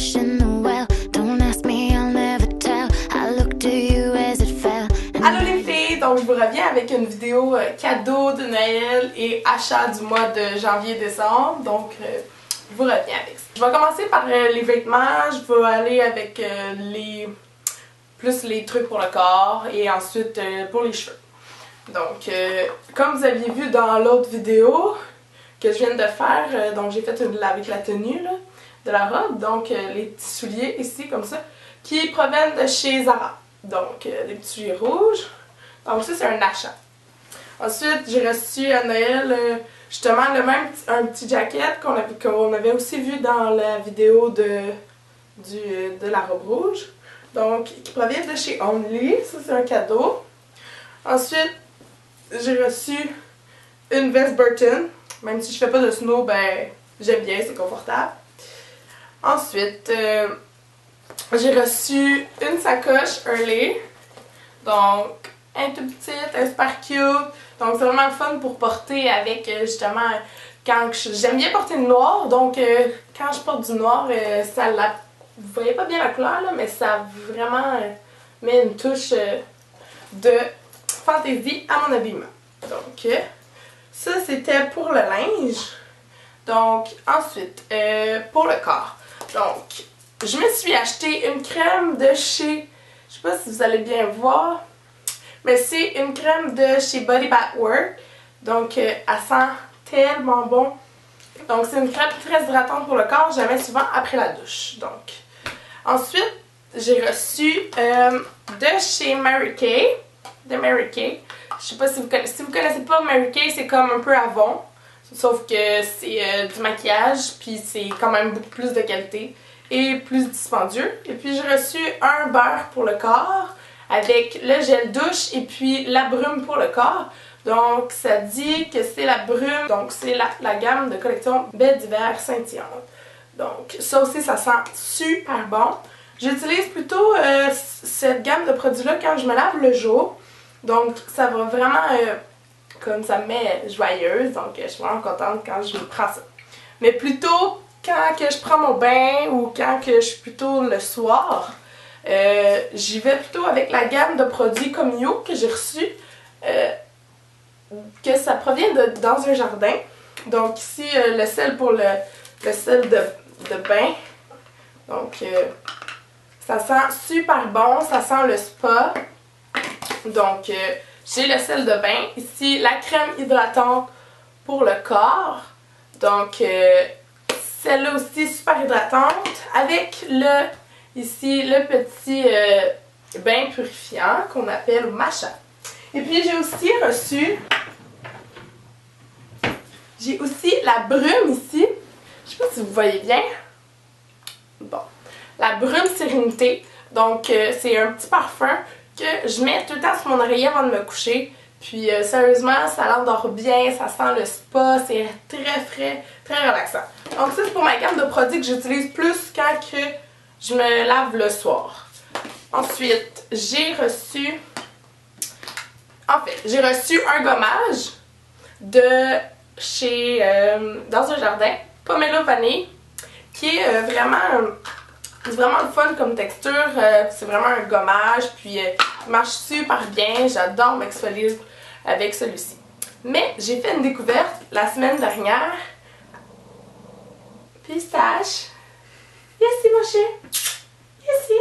fish in the well. Don't ask me, I'll never tell. I looked to you as it fell. Allô les filles, donc je vous reviens avec une vidéo cadeau de Noël et achat du mois de janvier-décembre. Donc je vous reviens avec ça. Je vais commencer par les vêtements, je vais aller avec plus les trucs pour le corps et ensuite pour les cheveux. Donc comme vous aviez vu dans l'autre vidéo que je viens de faire, donc j'ai fait une avec la tenue là, de la robe, donc les petits souliers ici comme ça, qui proviennent de chez Zara. Donc des petits souliers rouges, donc ça c'est un achat. Ensuite j'ai reçu à Noël justement un petit jacket qu'on avait aussi vu dans la vidéo de la robe rouge, donc qui provient de chez Only, ça c'est un cadeau. Ensuite j'ai reçu une veste Burton, même si je fais pas de snow, ben j'aime bien, c'est confortable. Ensuite j'ai reçu une sacoche Hurley, donc un tout petit, un super cute, donc c'est vraiment le fun pour porter avec justement quand j'aime bien porter le noir, donc quand je porte du noir, vous voyez pas bien la couleur là, mais ça vraiment met une touche de fantaisie à mon habillement. Donc ça c'était pour le linge. Donc ensuite pour le corps, donc je me suis acheté une crème de chez, je sais pas si vous allez bien voir, mais c'est une crème de chez Body Bath Works. Donc elle sent tellement bon. Donc c'est une crème très hydratante pour le corps, je la mets souvent après la douche. Donc ensuite j'ai reçu de chez Mary Kay, de Mary Kay. Je sais pas si vous connaissez pas Mary Kay, c'est comme un peu Avon, sauf que c'est du maquillage, puis c'est quand même beaucoup plus de qualité et plus dispendieux. Et puis j'ai reçu un beurre pour le corps avec le gel douche et puis la brume pour le corps. Donc ça dit que c'est la brume, donc c'est la gamme de collection Belle d'hiver scintillante. Donc ça aussi ça sent super bon. J'utilise plutôt cette gamme de produits là quand je me lave le jour. Donc ça va vraiment comme ça me met joyeuse, donc je suis vraiment contente quand je prends ça. Mais plutôt quand que je prends mon bain ou quand que je suis plutôt le soir, j'y vais plutôt avec la gamme de produits comme You que j'ai reçu, que ça provient de Dans un jardin. Donc ici le sel pour le sel de bain. Donc ça sent super bon, ça sent le spa. Donc j'ai le sel de bain, ici la crème hydratante pour le corps, donc celle-là aussi super hydratante, avec ici le petit bain purifiant qu'on appelle matcha. Et puis j'ai aussi la brume ici, je sais pas si vous voyez bien, bon, la brume sérénité, donc c'est un petit parfum que je mets tout le temps sur mon oreiller avant de me coucher. Puis sérieusement, ça l'endort bien, ça sent le spa, c'est très frais, très relaxant. Donc ça c'est pour ma gamme de produits que j'utilise plus quand que je me lave le soir. Ensuite, j'ai reçu un gommage de chez Dans un jardin, Pomelo Vanille, qui est c'est vraiment le fun comme texture, c'est vraiment un gommage, puis il marche super bien, j'adore m'exfolier avec celui-ci. Mais j'ai fait une découverte la semaine dernière. Pistache. Ici mon chien. Ici.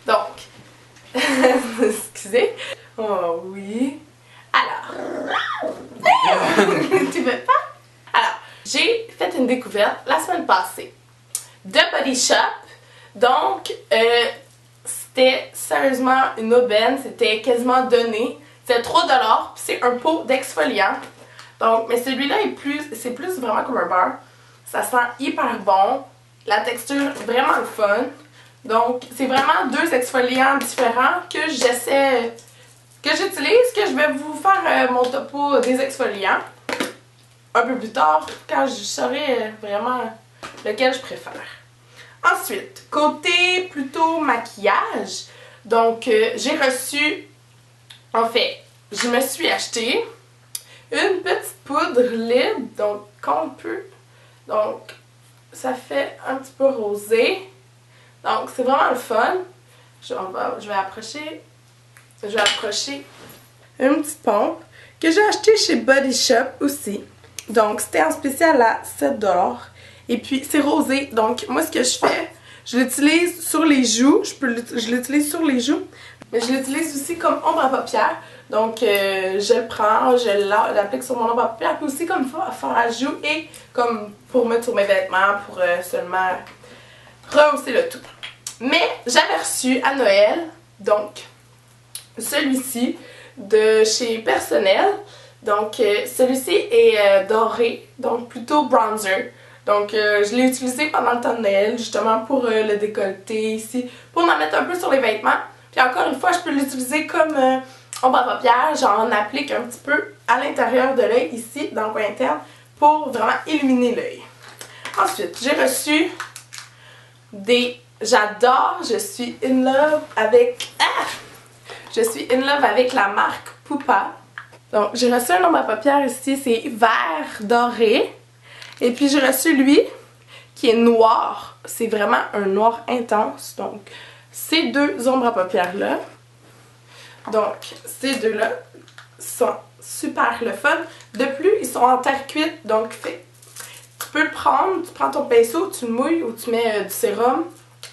Donc, excusez. Oh oui. Alors. Tu veux pas? Alors, j'ai fait une découverte la semaine passée de Body Shop. Donc c'était sérieusement une aubaine, c'était quasiment donné, c'était 3$, puis c'est un pot d'exfoliant. Donc mais celui-là c'est plus vraiment comme un beurre, ça sent hyper bon, la texture vraiment le fun. Donc c'est vraiment deux exfoliants différents que j'utilise, que je vais vous faire mon topo des exfoliants un peu plus tard quand je saurai vraiment lequel je préfère. Ensuite, côté plutôt maquillage, donc j'ai reçu, en fait, je me suis acheté une petite poudre lid, donc qu'on peut, donc ça fait un petit peu rosé. Donc c'est vraiment le fun. Je vais approcher une petite pompe que j'ai achetée chez Body Shop aussi. Donc c'était en spécial à 7$. Et puis c'est rosé. Donc moi ce que je fais, je l'utilise sur les joues. Je l'utilise sur les joues. Mais je l'utilise aussi comme ombre à paupières. Donc je le prends, je l'applique sur mon ombre à paupières. Puis aussi comme fard à joues et comme pour mettre sur mes vêtements pour seulement rehausser le tout. Mais j'avais reçu à Noël, donc celui-ci de chez Personnel. Donc celui-ci est doré, donc plutôt bronzer. Donc je l'ai utilisé pendant le temps de Noël justement pour le décolleté ici, pour en mettre un peu sur les vêtements. Puis encore une fois, je peux l'utiliser comme ombre à paupières. J'en applique un petit peu à l'intérieur de l'œil ici, dans le coin interne, pour vraiment illuminer l'œil. Ensuite, j'ai reçu des... J'adore, je suis in love avec... Je suis in love avec la marque Pupa. Donc, j'ai reçu un ombre à paupières ici, c'est vert doré. Et puis, j'ai reçu lui, qui est noir. C'est vraiment un noir intense. Donc, ces deux ombres à paupières-là. Donc, ces deux-là sont super le fun. De plus, ils sont en terre cuite. Donc, tu peux le prendre, tu prends ton pinceau, tu le mouilles ou tu mets du sérum.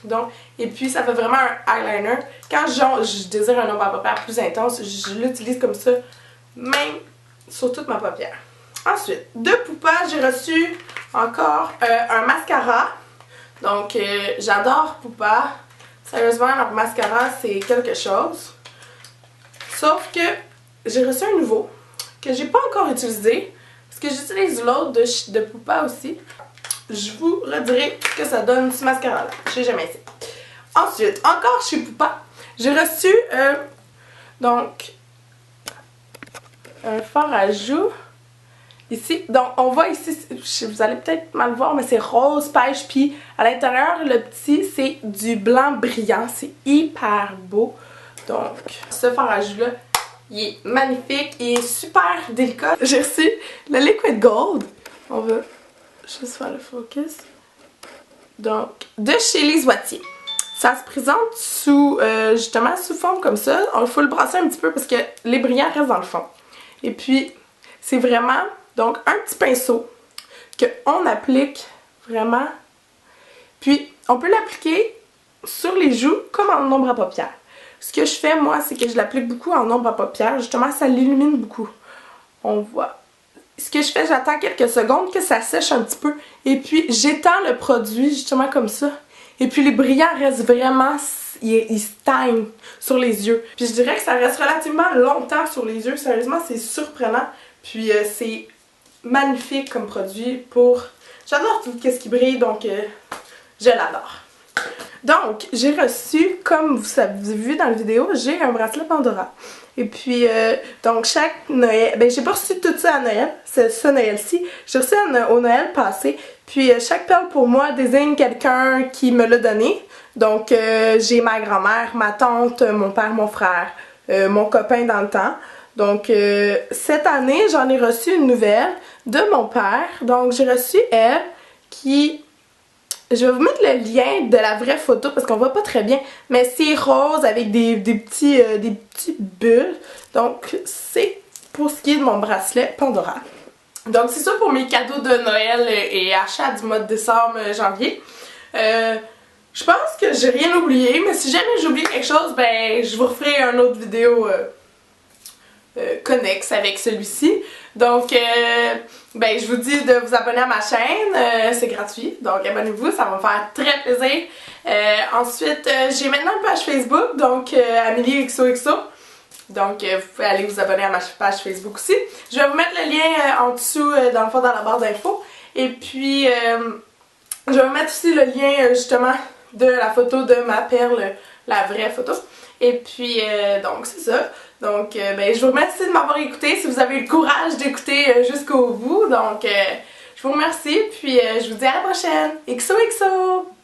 Donc, et puis ça fait vraiment un eyeliner. Quand je désire un ombre à paupières plus intense, je l'utilise comme ça, même sur toute ma paupière. Ensuite, de Pupa, j'ai reçu encore un mascara. Donc, j'adore Pupa. Sérieusement, leur mascara, c'est quelque chose. Sauf que j'ai reçu un nouveau que j'ai pas encore utilisé. Parce que j'utilise l'autre de Pupa aussi. Je vous redirai ce que ça donne ce mascara-là. Je l'ai jamais essayé. Ensuite, encore chez Pupa, j'ai reçu donc un fard à joues. Ici, donc on voit ici, vous allez peut-être mal voir, mais c'est rose pêche. Puis à l'intérieur, le petit, c'est du blanc brillant. C'est hyper beau. Donc, ce fard à joues-là, il est magnifique. Il est super délicat. J'ai reçu le Liquid Gold. On va juste faire le focus. Donc, de chez Les Wattiers. Ça se présente sous, justement, sous forme comme ça. Il faut le brasser un petit peu parce que les brillants restent dans le fond. Et puis, c'est vraiment, donc, un petit pinceau qu'on applique vraiment. Puis, on peut l'appliquer sur les joues comme en ombre à paupières. Ce que je fais, moi, c'est que je l'applique beaucoup en ombre à paupières. Justement, ça l'illumine beaucoup. On voit. Ce que je fais, j'attends quelques secondes que ça sèche un petit peu. Et puis, j'étends le produit justement comme ça. Et puis, les brillants restent vraiment... Ils se teignent sur les yeux. Puis, je dirais que ça reste relativement longtemps sur les yeux. Sérieusement, c'est surprenant. Puis, c'est magnifique comme produit pour... J'adore tout ce qui brille, donc je l'adore. Donc, j'ai reçu, comme vous avez vu dans la vidéo, j'ai un bracelet Pandora. Et puis, donc chaque Noël, ben j'ai pas reçu tout ça à Noël, c'est ce Noël-ci. J'ai reçu au Noël passé. Puis chaque perle pour moi désigne quelqu'un qui me l'a donné. Donc, j'ai ma grand-mère, ma tante, mon père, mon frère, mon copain dans le temps. Donc, cette année, j'en ai reçu une nouvelle de mon père. Donc, j'ai reçu elle qui... Je vais vous mettre le lien de la vraie photo parce qu'on voit pas très bien. Mais c'est rose avec des petits bulles. Donc, c'est pour ce qui est de mon bracelet Pandora. Donc, c'est ça pour mes cadeaux de Noël et achats du mois de décembre, janvier. Je pense que j'ai rien oublié. Mais si jamais j'oublie quelque chose, ben je vous referai une autre vidéo connexe avec celui-ci. Donc, ben, je vous dis de vous abonner à ma chaîne, c'est gratuit, donc abonnez-vous, ça va me faire très plaisir. Ensuite, j'ai maintenant une page Facebook, donc Amélie XOXO. Donc, vous pouvez aller vous abonner à ma page Facebook aussi. Je vais vous mettre le lien en dessous, dans le fond, dans la barre d'infos. Et puis, je vais vous mettre aussi le lien, justement, de la photo de ma perle, la vraie photo. Et puis, donc, c'est ça. Donc, ben, je vous remercie de m'avoir écouté, si vous avez eu le courage d'écouter jusqu'au bout. Donc, je vous remercie, puis je vous dis à la prochaine. XOXO!